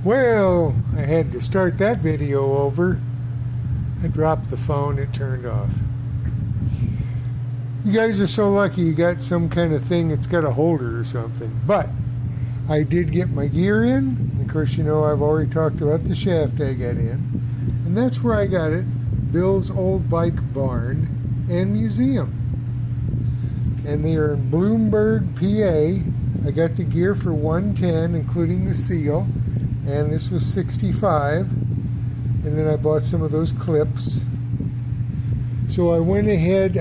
Well, I had to start that video over. I dropped the phone, it turned off. You guys are so lucky you got some kind of thing that's got a holder or something. But I did get my gear in. And of course, you know, I've already talked about the shaft I got in. And that's where I got it. Bill's Old Bike Barn and Museum. And they are in Bloomberg, PA. I got the gear for $110, including the seal. And this was $65. And then I bought some of those clips. So I went ahead,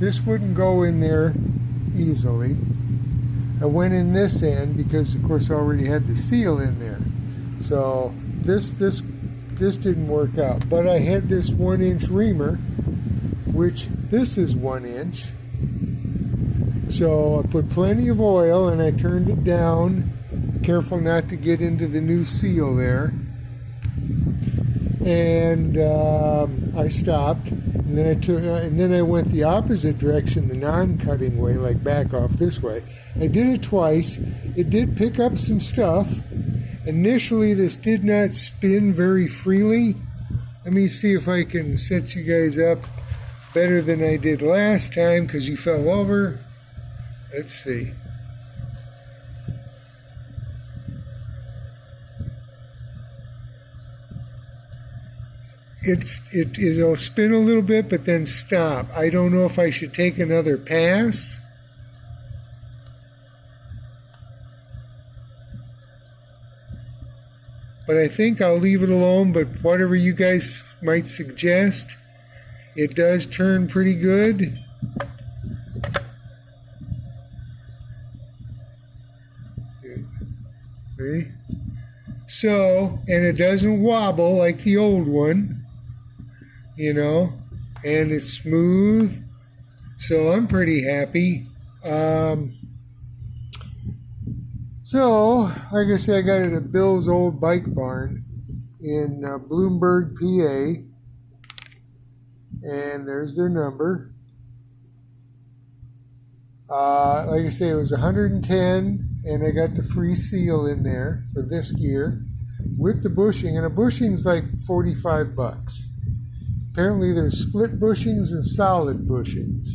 this wouldn't go in there easily. I went in this end because of course I already had the seal in there. So this didn't work out. But I had this 1-inch reamer, which this is 1 inch. So I put plenty of oil and I turned it down. Careful not to get into the new seal there. And I stopped, and then I went the opposite direction, the non-cutting way, like back off this way. I did it twice. It did pick up some stuff. Initially, this did not spin very freely. Let me see if I can set you guys up better than I did last time, because you fell over. Let's see. It'll spin a little bit, but then stop. I don't know if I should take another pass. But I think I'll leave it alone, but whatever you guys might suggest, it does turn pretty good. Okay. So, and it doesn't wobble like the old one. You know, and it's smooth, so I'm pretty happy. So, like I said, I got it at Bill's Old Bike Barn in Bloomberg, PA, and there's their number. Like I say, it was $110, and I got the free seal in there for this gear with the bushing, and a bushing's like $45. Apparently there's split bushings and solid bushings.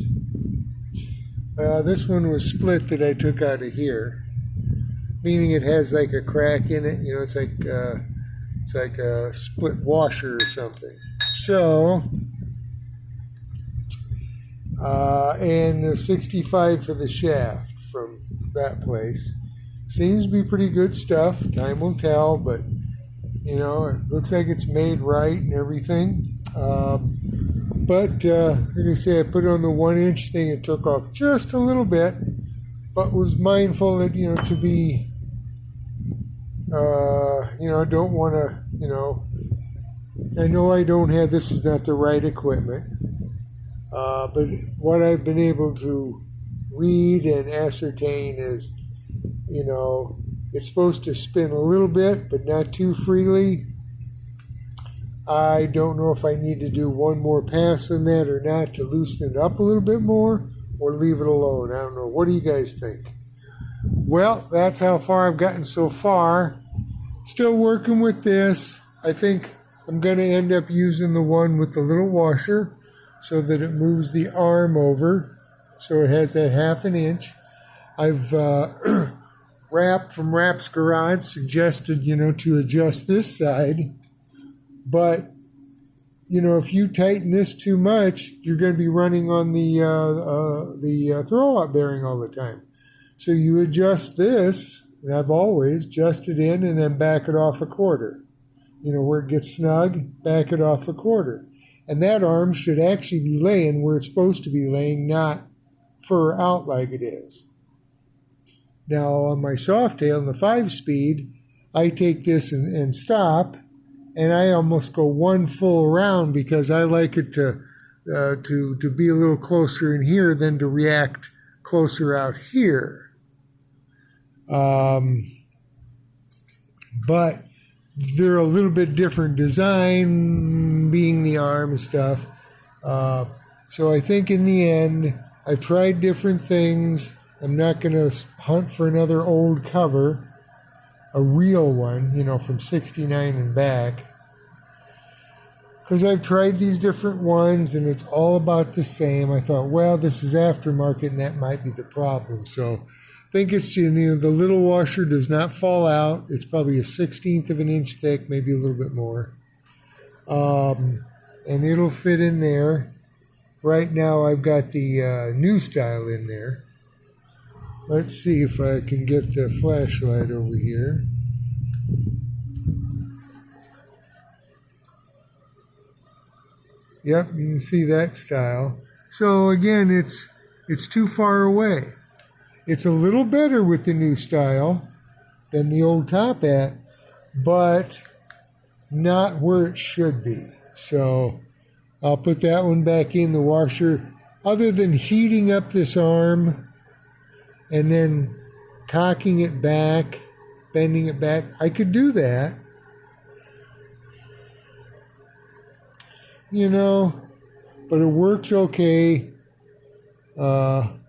This one was split that I took out of here, meaning it has like a crack in it. You know, it's like a split washer or something. So, and the $65 for the shaft from that place. Seems to be pretty good stuff. Time will tell, but you know, it looks like it's made right and everything. But like I say, I put it on the 1-inch thing. It took off just a little bit, but was mindful that, you know, to be, you know, I don't want to, you know, I know I don't have, this is not the right equipment, but what I've been able to read and ascertain is, you know, it's supposed to spin a little bit, but not too freely. I don't know if I need to do one more pass on that or not to loosen it up a little bit more or leave it alone. I don't know. What do you guys think? Well, that's how far I've gotten so far. Still working with this. I think I'm going to end up using the one with the little washer so that it moves the arm over. So it has that 1/2 inch. I've Rap from Rap's Garage suggested, you know, to adjust this side. But, you know, if you tighten this too much, you're going to be running on the throw-out bearing all the time. So you adjust this, and I've always adjusted in and then back it off 1/4. You know, where it gets snug, back it off 1/4. And that arm should actually be laying where it's supposed to be laying, not fur out like it is. Now, on my Softail, in the 5-speed, I take this and stop, and I almost go one full round because I like it to be a little closer in here than to react closer out here. But they're a little bit different design, being the arm and stuff. So I think in the end, I've tried different things. I'm not going to hunt for another old cover. a real one, from 69 and back. Because I've tried these different ones and it's all about the same. I thought, well, this is aftermarket and that might be the problem. So I think it's, the little washer does not fall out. It's probably a 1/16 of an inch thick, maybe a little bit more. And it'll fit in there. Right now I've got the new style in there. Let's see if I can get the flashlight over here. Yep, you can see that style. So again, it's too far away. It's a little better with the new style than the old top hat, but not where it should be. So I'll put that one back in the washer. Other than heating up this arm and then cocking it back, bending it back, I could do that. But it worked okay.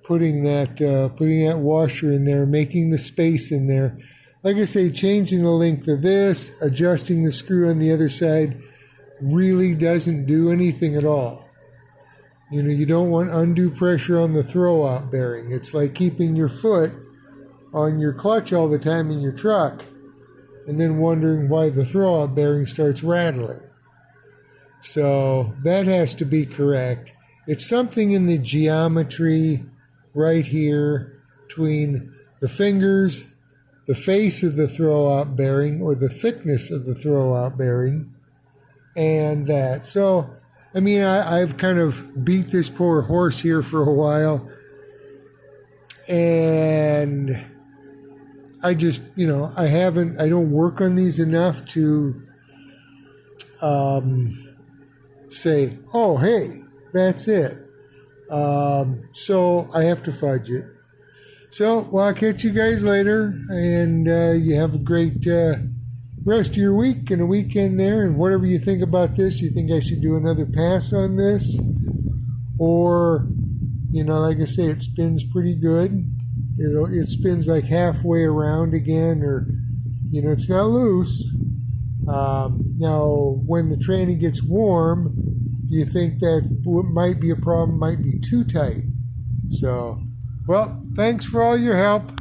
Putting that washer in there, making the space in there. Like I say, changing the length of this, adjusting the screw on the other side, really doesn't do anything at all. You don't want undue pressure on the throw-out bearing. It's like keeping your foot on your clutch all the time in your truck and then wondering why the throw-out bearing starts rattling. So that has to be correct. It's something in the geometry right here between the fingers, the face of the throw-out bearing, or the thickness of the throw-out bearing, and that. So, I've kind of beat this poor horse here for a while, and I just, I don't work on these enough to say, oh, hey, that's it. So I have to fudge it. So, I'll catch you guys later, and you have a great rest of your week and a weekend there, and whatever you think about this, you think I should do another pass on this? Or, like I say, it spins pretty good. It spins like halfway around again, or, it's not loose. Now, when the tranny gets warm, do you think that might be a problem, might be too tight? So, well, thanks for all your help.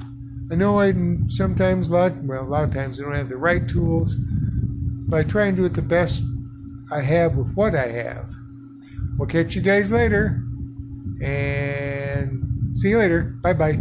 I know a lot of times I don't have the right tools, but I try and do it the best I have with what I have. We'll catch you guys later, and see you later. Bye-bye.